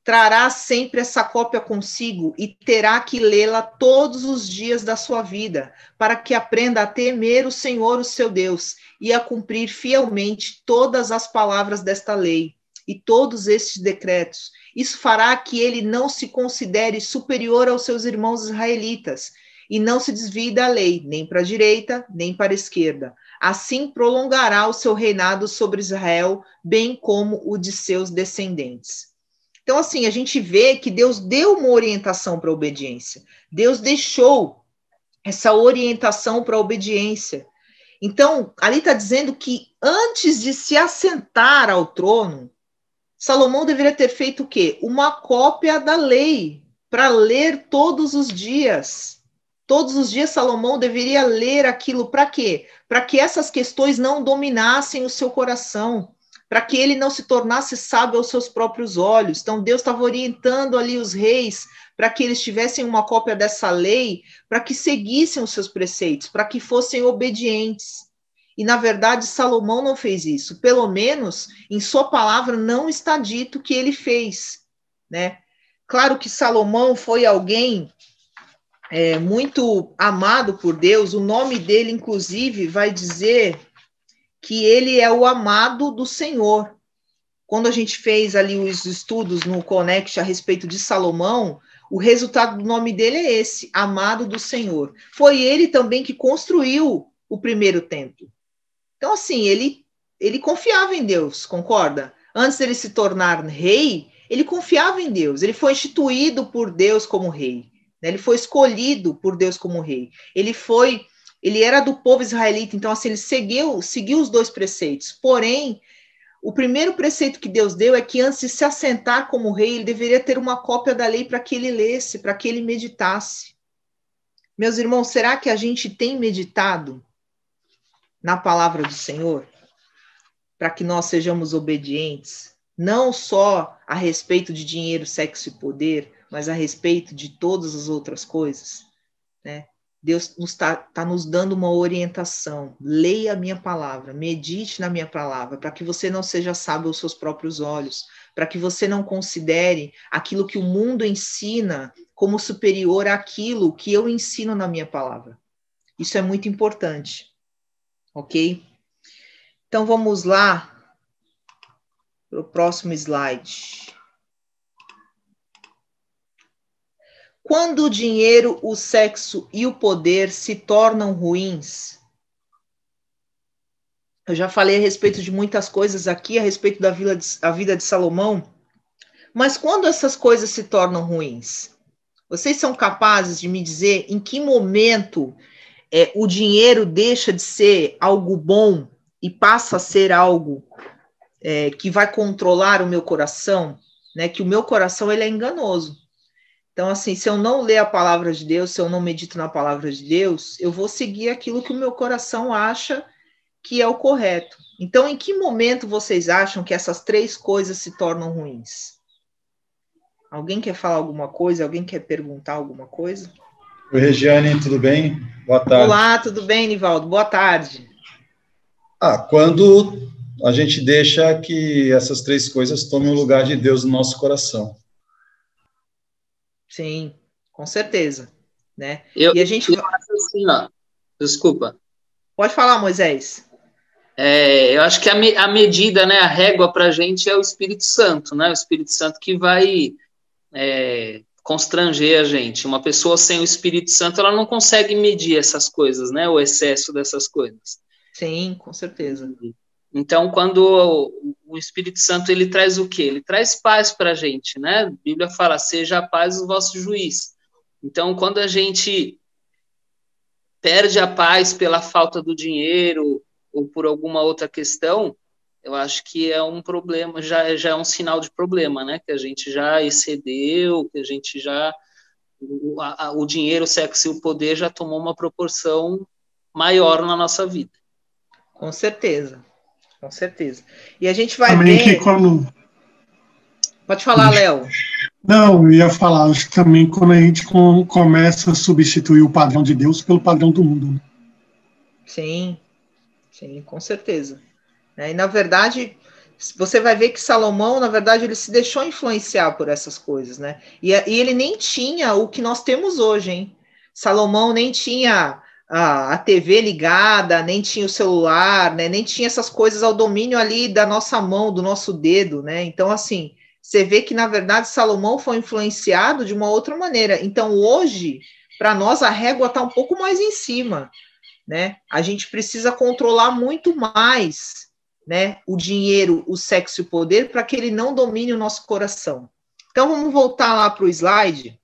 Trará sempre essa cópia consigo e terá que lê-la todos os dias da sua vida, para que aprenda a temer o Senhor, o seu Deus, e a cumprir fielmente todas as palavras desta lei e todos estes decretos. Isso fará que ele não se considere superior aos seus irmãos israelitas e não se desvie da lei, nem para a direita, nem para a esquerda. Assim prolongará o seu reinado sobre Israel, bem como o de seus descendentes. Então, assim, a gente vê que Deus deu uma orientação para a obediência. Deus deixou essa orientação para a obediência. Então, ali está dizendo que antes de se assentar ao trono, Salomão deveria ter feito o quê? Uma cópia da lei, para ler todos os dias. Todos os dias Salomão deveria ler aquilo para quê? Para que essas questões não dominassem o seu coração, para que ele não se tornasse sábio aos seus próprios olhos. Então Deus estava orientando ali os reis para que eles tivessem uma cópia dessa lei, para que seguissem os seus preceitos, para que fossem obedientes. E, na verdade, Salomão não fez isso. Pelo menos, em sua palavra, não está dito que ele fez, né? Claro que Salomão foi alguém muito amado por Deus. O nome dele, inclusive, vai dizer que ele é o amado do Senhor. Quando a gente fez ali os estudos no Connect a respeito de Salomão, o resultado do nome dele é esse, amado do Senhor. Foi ele também que construiu o primeiro templo. Então, assim, ele confiava em Deus, concorda? Antes dele se tornar rei, ele confiava em Deus. Ele foi instituído por Deus como rei, né? Ele foi escolhido por Deus como rei. Ele era do povo israelita, então, assim, ele seguiu os 2 preceitos. Porém, o primeiro preceito que Deus deu é que antes de se assentar como rei, ele deveria ter uma cópia da lei para que ele lesse, para que ele meditasse. Meus irmãos, será que a gente tem meditado na palavra do Senhor, para que nós sejamos obedientes, não só a respeito de dinheiro, sexo e poder, mas a respeito de todas as outras coisas, né? Deus está nos dando uma orientação. Leia a minha palavra, medite na minha palavra, para que você não seja sábio aos seus próprios olhos, para que você não considere aquilo que o mundo ensina como superior àquilo que eu ensino na minha palavra. Isso é muito importante. Ok? Então, vamos lá para o próximo slide. Quando o dinheiro, o sexo e o poder se tornam ruins, eu já falei a respeito de muitas coisas aqui, a respeito da vida de Salomão, mas quando essas coisas se tornam ruins, vocês são capazes de me dizer em que momento o dinheiro deixa de ser algo bom e passa a ser algo que vai controlar o meu coração, né? Que o meu coração ele é enganoso. Então, assim, se eu não ler a palavra de Deus, se eu não medito na palavra de Deus, eu vou seguir aquilo que o meu coração acha que é o correto. Então, em que momento vocês acham que essas 3 coisas se tornam ruins? Alguém quer falar alguma coisa? Alguém quer perguntar alguma coisa? Oi, Regiane, tudo bem? Boa tarde. Olá, tudo bem, Nivaldo? Boa tarde. Quando a gente deixa que essas 3 coisas tomem o lugar de Deus no nosso coração. Sim, com certeza, né? Eu acho assim, ó, desculpa. Pode falar, Moisés. Eu acho que a medida, né, a régua para a gente é o Espírito Santo, né? O Espírito Santo que vai constranger a gente. Uma pessoa sem o Espírito Santo, ela não consegue medir essas coisas, né? O excesso dessas coisas. Sim, com certeza. Então, quando o Espírito Santo, ele traz o quê? Ele traz paz para a gente, né? A Bíblia fala, seja a paz o vosso juiz. Então, quando a gente perde a paz pela falta do dinheiro ou por alguma outra questão, eu acho que é um problema, já é um sinal de problema, né? Que a gente já excedeu, que a gente já... O dinheiro, o sexo e o poder já tomou uma proporção maior na nossa vida. Com certeza. Com certeza. E a gente vai também ver... Que quando... Pode falar, Léo. Não, eu ia falar, acho que também quando a gente começa a substituir o padrão de Deus pelo padrão do mundo. Né? Sim, com certeza. E, na verdade, você vai ver que Salomão, na verdade, ele se deixou influenciar por essas coisas, né? E ele nem tinha o que nós temos hoje, hein? Salomão nem tinha a TV ligada, nem tinha o celular, né? Nem tinha essas coisas ao domínio ali da nossa mão, do nosso dedo, né? Então, assim, você vê que, na verdade, Salomão foi influenciado de uma outra maneira. Então, hoje, para nós, a régua está um pouco mais em cima, né? A gente precisa controlar muito mais, né, o dinheiro, o sexo e o poder, para que ele não domine o nosso coração. Então, vamos voltar lá para o slide.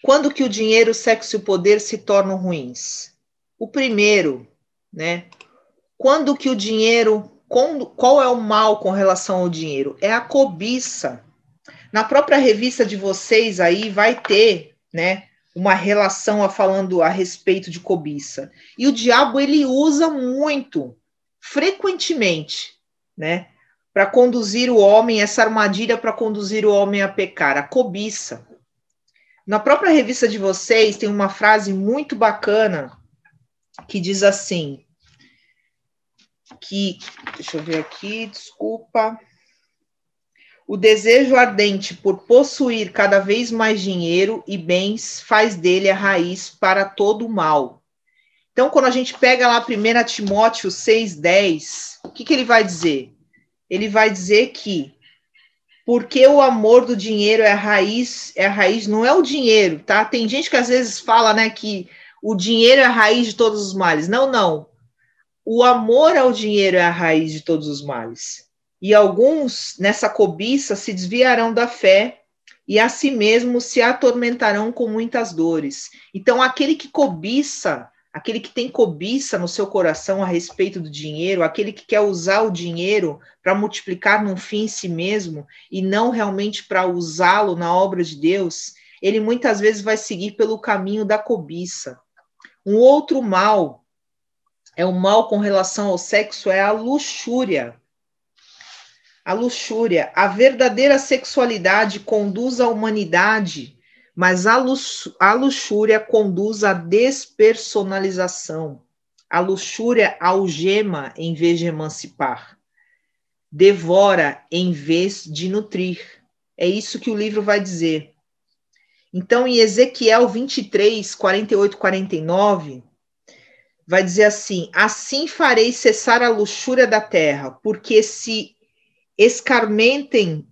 Quando que o dinheiro, o sexo e o poder se tornam ruins? O primeiro, né? Quando que o dinheiro... Qual é o mal com relação ao dinheiro? É a cobiça. Na própria revista de vocês aí vai ter, né, uma relação falando a respeito de cobiça. E o diabo, ele usa muito, frequentemente, né, para conduzir o homem, essa armadilha para conduzir o homem a pecar, a cobiça. Na própria revista de vocês tem uma frase muito bacana que diz assim, deixa eu ver aqui, desculpa. O desejo ardente por possuir cada vez mais dinheiro e bens faz dele a raiz para todo o mal. Então, quando a gente pega lá 1 Timóteo 6,10, o que ele vai dizer? Ele vai dizer que porque o amor do dinheiro é a raiz, não é o dinheiro, tá? Tem gente que às vezes fala, né, que o dinheiro é a raiz de todos os males. Não, não. O amor ao dinheiro é a raiz de todos os males. E alguns, nessa cobiça, se desviarão da fé e a si mesmos se atormentarão com muitas dores. Então, aquele que cobiça, aquele que tem cobiça no seu coração a respeito do dinheiro, aquele que quer usar o dinheiro para multiplicar num fim em si mesmo e não realmente para usá-lo na obra de Deus, ele muitas vezes vai seguir pelo caminho da cobiça. Um outro mal, o mal com relação ao sexo, é a luxúria. A luxúria, a verdadeira sexualidade conduz à humanidade, mas a luxúria conduz à despersonalização. A luxúria algema em vez de emancipar. Devora em vez de nutrir. É isso que o livro vai dizer. Então, em Ezequiel 23, 48, 49, vai dizer assim, assim farei cessar a luxúria da terra, porque se escarmentem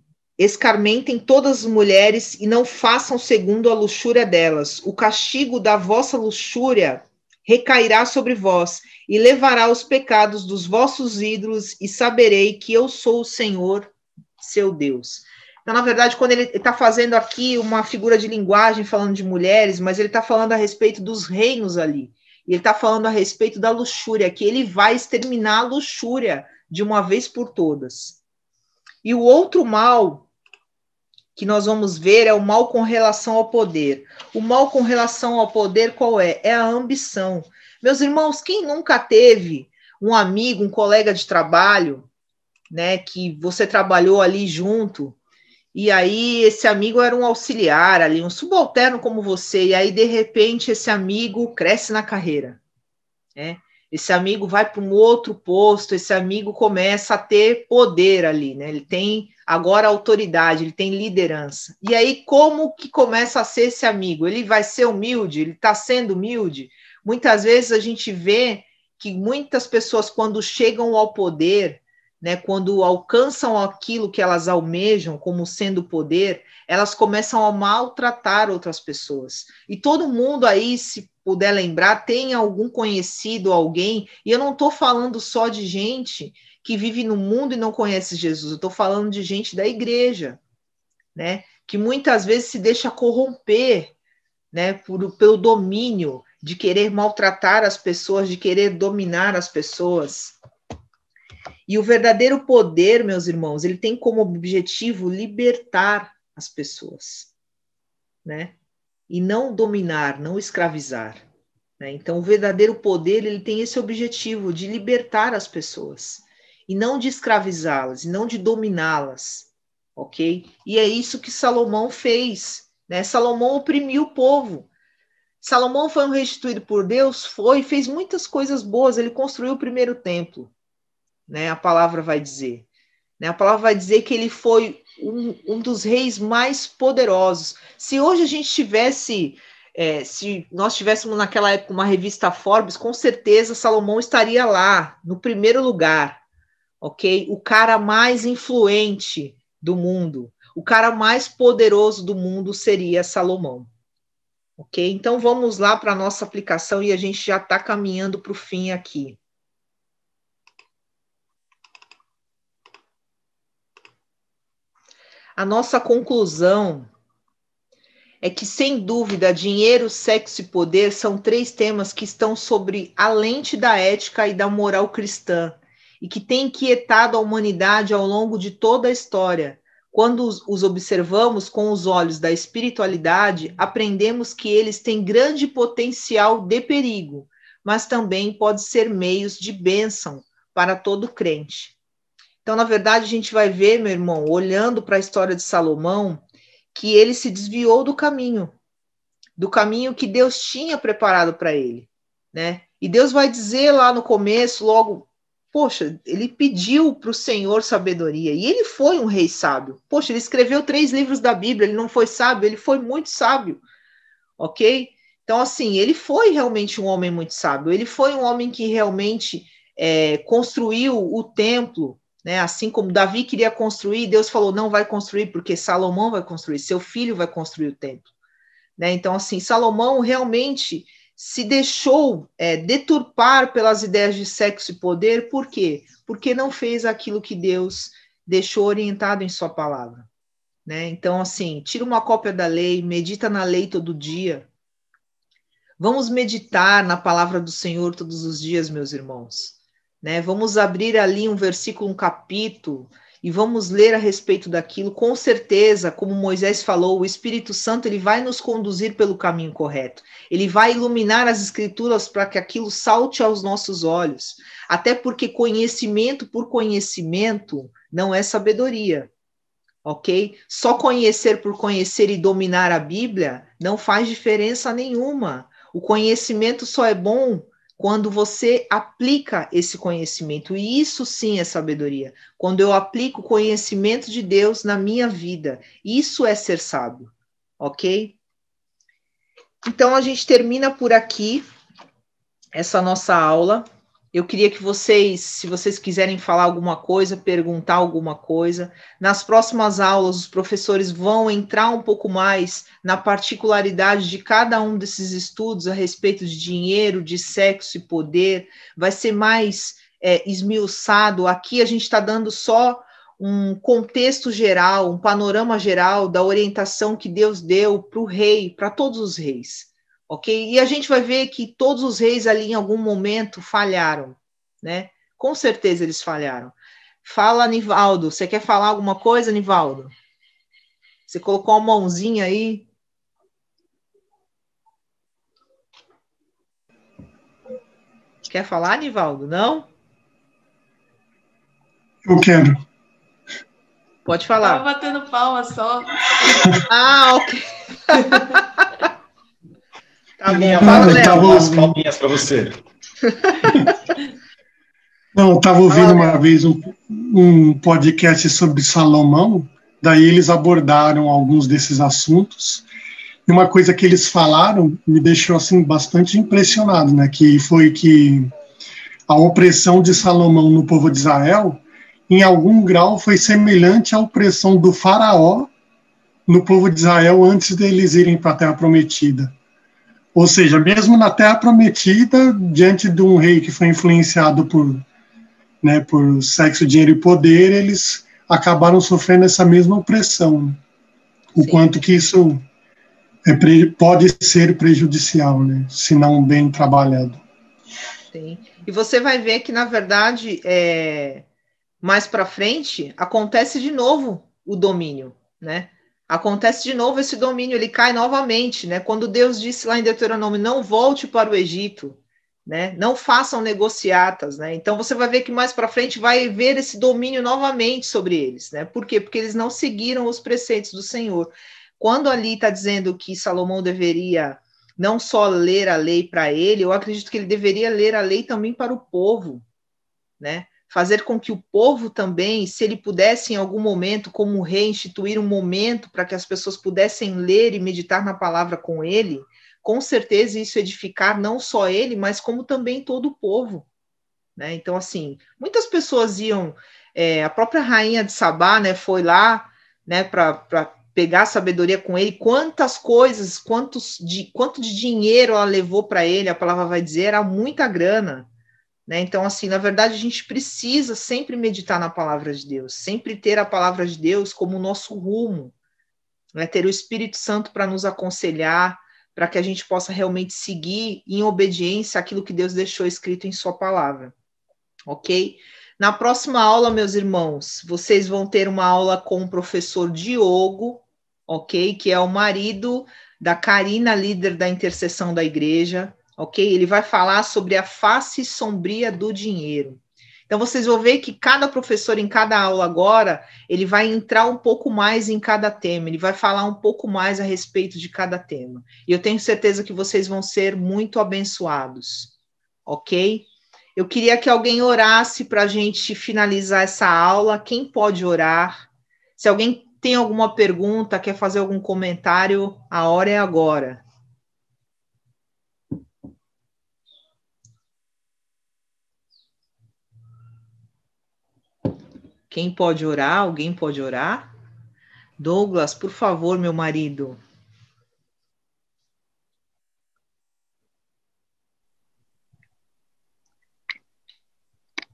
todas as mulheres e não façam segundo a luxúria delas. O castigo da vossa luxúria recairá sobre vós e levará os pecados dos vossos ídolos e saberei que eu sou o Senhor, seu Deus. Então, na verdade, quando ele está fazendo aqui uma figura de linguagem falando de mulheres, mas ele está falando a respeito dos reinos ali. E ele está falando a respeito da luxúria, que ele vai exterminar a luxúria de uma vez por todas. E o outro mal que nós vamos ver é o mal com relação ao poder. O mal com relação ao poder qual é? É a ambição. Meus irmãos, quem nunca teve um amigo, um colega de trabalho, né, que você trabalhou ali junto, e aí esse amigo era um auxiliar ali, um subalterno como você, e aí de repente esse amigo cresce na carreira, né? Esse amigo vai para um outro posto, esse amigo começa a ter poder ali, né? Ele tem agora autoridade, ele tem liderança. E aí, como que começa a ser esse amigo? Ele vai ser humilde? Ele está sendo humilde? Muitas vezes a gente vê que muitas pessoas, quando chegam ao poder, né, quando alcançam aquilo que elas almejam como sendo poder, elas começam a maltratar outras pessoas. E todo mundo aí, se puder lembrar, tem algum conhecido, alguém, e eu não estou falando só de gente que vive no mundo e não conhece Jesus, eu estou falando de gente da igreja, né, que muitas vezes se deixa corromper, né, pelo domínio de querer maltratar as pessoas, de querer dominar as pessoas. E o verdadeiro poder, meus irmãos, ele tem como objetivo libertar as pessoas, né? E não dominar, não escravizar, né? Então, o verdadeiro poder, ele tem esse objetivo de libertar as pessoas, e não de escravizá-las, e não de dominá-las, ok? E é isso que Salomão fez, né? Salomão oprimiu o povo. Salomão foi um restituído por Deus, fez muitas coisas boas, ele construiu o primeiro templo, né? A palavra vai dizer. Né? A palavra vai dizer que ele foi um dos reis mais poderosos. Se hoje a gente tivesse, se nós tivéssemos naquela época uma revista Forbes, com certeza Salomão estaria lá, no primeiro lugar, ok? O cara mais influente do mundo, o cara mais poderoso do mundo seria Salomão. Ok? Então vamos lá para a nossa aplicação e a gente já está caminhando para o fim aqui. A nossa conclusão é que, sem dúvida, dinheiro, sexo e poder são 3 temas que estão sobre a lente da ética e da moral cristã e que têm inquietado a humanidade ao longo de toda a história. Quando os observamos com os olhos da espiritualidade, aprendemos que eles têm grande potencial de perigo, mas também pode ser meios de bênção para todo crente. Então, na verdade, a gente vai ver, meu irmão, olhando para a história de Salomão, que ele se desviou do caminho que Deus tinha preparado para ele, né? E Deus vai dizer lá no começo, logo, poxa, ele pediu para o Senhor sabedoria, e ele foi um rei sábio. Poxa, ele escreveu 3 livros da Bíblia, ele não foi sábio, ele foi muito sábio, ok? Então, assim, ele foi realmente um homem muito sábio, ele foi um homem que realmente construiu o templo, né? Assim como Davi queria construir, Deus falou, não vai construir, porque Salomão vai construir, seu filho vai construir o templo, né? Então, assim, Salomão realmente se deixou deturpar pelas ideias de sexo e poder, por quê? Porque não fez aquilo que Deus deixou orientado em sua palavra, né? Então, assim, tira uma cópia da lei, medita na lei todo dia. Vamos meditar na palavra do Senhor todos os dias, meus irmãos, né? Vamos abrir ali um versículo, um capítulo, e vamos ler a respeito daquilo. Com certeza, como Moisés falou, o Espírito Santo ele vai nos conduzir pelo caminho correto. Ele vai iluminar as Escrituras para que aquilo salte aos nossos olhos. Até porque conhecimento por conhecimento não é sabedoria, ok? Só conhecer por conhecer e dominar a Bíblia não faz diferença nenhuma. O conhecimento só é bom quando você aplica esse conhecimento, e isso sim é sabedoria. Quando eu aplico o conhecimento de Deus na minha vida, isso é ser sábio, ok? Então, a gente termina por aqui essa nossa aula. Eu queria que vocês, se vocês quiserem falar alguma coisa, perguntar alguma coisa, nas próximas aulas os professores vão entrar um pouco mais na particularidade de cada um desses estudos a respeito de dinheiro, de sexo e poder, vai ser mais esmiuçado. Aqui a gente está dando só um contexto geral, um panorama geral da orientação que Deus deu para o rei, para todos os reis. Ok? E a gente vai ver que todos os reis ali em algum momento falharam, né? Com certeza eles falharam. Fala, Nivaldo. Você quer falar alguma coisa, Nivaldo? Você colocou uma mãozinha aí. Quer falar, Nivaldo? Não? Eu quero. Pode falar. Tava batendo palma só. Ah, ok. Tá bom, fala, Léo. As palminhas para você. Não, eu estava ouvindo uma vez um podcast sobre Salomão, daí eles abordaram alguns desses assuntos, e uma coisa que eles falaram me deixou assim bastante impressionado, né? Que foi que a opressão de Salomão no povo de Israel, em algum grau, foi semelhante à opressão do faraó no povo de Israel antes deles irem para a Terra Prometida. Ou seja, mesmo na Terra Prometida, diante de um rei que foi influenciado por sexo, dinheiro e poder, eles acabaram sofrendo essa mesma opressão. O quanto que isso pode ser prejudicial, né? Se não bem trabalhado. Sim. E você vai ver que, na verdade, mais para frente, acontece de novo o domínio, né? Acontece de novo esse domínio, ele cai novamente, né? Quando Deus disse lá em Deuteronômio, não volte para o Egito, né? Não façam negociatas, né? Então você vai ver que mais para frente vai ver esse domínio novamente sobre eles, né? Por quê? Porque eles não seguiram os preceitos do Senhor. Quando ali está dizendo que Salomão deveria não só ler a lei para ele, eu acredito que ele deveria ler a lei também para o povo, né? Fazer com que o povo também, se ele pudesse em algum momento, como rei, instituir um momento para que as pessoas pudessem ler e meditar na palavra com ele, com certeza isso edificar não só ele, mas como também todo o povo, né? Então, assim, muitas pessoas iam, a própria rainha de Sabá, né, foi lá, né, para pegar sabedoria com ele, quantas coisas, quanto de dinheiro ela levou para ele, a palavra vai dizer, era muita grana, né? Então, assim, na verdade, a gente precisa sempre meditar na palavra de Deus, sempre ter a palavra de Deus como o nosso rumo, né? Ter o Espírito Santo para nos aconselhar, para que a gente possa realmente seguir em obediência àquilo que Deus deixou escrito em sua palavra, ok? Na próxima aula, meus irmãos, vocês vão ter uma aula com o professor Diogo, ok? Que é o marido da Karina, líder da intercessão da igreja, ok? Ele vai falar sobre a face sombria do dinheiro. Então, vocês vão ver que cada professor, em cada aula agora, ele vai entrar um pouco mais em cada tema, ele vai falar um pouco mais a respeito de cada tema. E eu tenho certeza que vocês vão ser muito abençoados, ok? Eu queria que alguém orasse para a gente finalizar essa aula. Quem pode orar? Se alguém tem alguma pergunta, quer fazer algum comentário, a hora é agora. Quem pode orar? Alguém pode orar? Douglas, por favor, meu marido.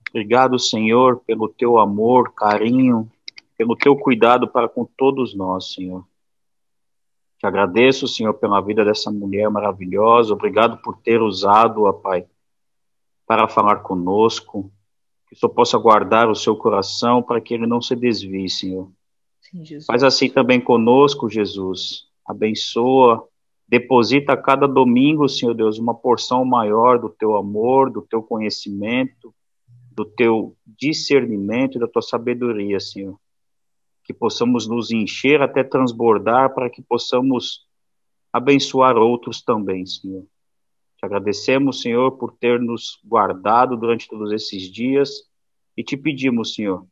Obrigado, Senhor, pelo teu amor, carinho, pelo teu cuidado para com todos nós, Senhor. Te agradeço, Senhor, pela vida dessa mulher maravilhosa. Obrigado por ter usado-a, Pai, para falar conosco. Que o Senhor possa guardar o seu coração para que ele não se desvie, Senhor. Sim, Jesus. Faz assim também conosco, Jesus. Abençoa, deposita a cada domingo, Senhor Deus, uma porção maior do teu amor, do teu conhecimento, do teu discernimento e da tua sabedoria, Senhor. Que possamos nos encher até transbordar para que possamos abençoar outros também, Senhor. Te agradecemos, Senhor, por ter nos guardado durante todos esses dias e te pedimos, Senhor,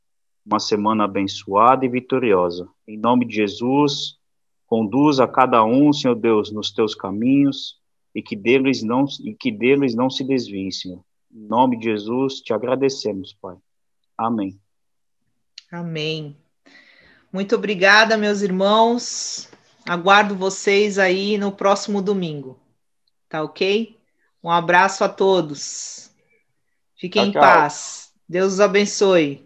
uma semana abençoada e vitoriosa. Em nome de Jesus, conduz a cada um, Senhor Deus, nos teus caminhos e que deles não se desviem, Senhor. Em nome de Jesus, te agradecemos, Pai. Amém. Amém. Muito obrigada, meus irmãos. Aguardo vocês aí no próximo domingo. Tá ok? Um abraço a todos. Fiquem em paz. Deus os abençoe.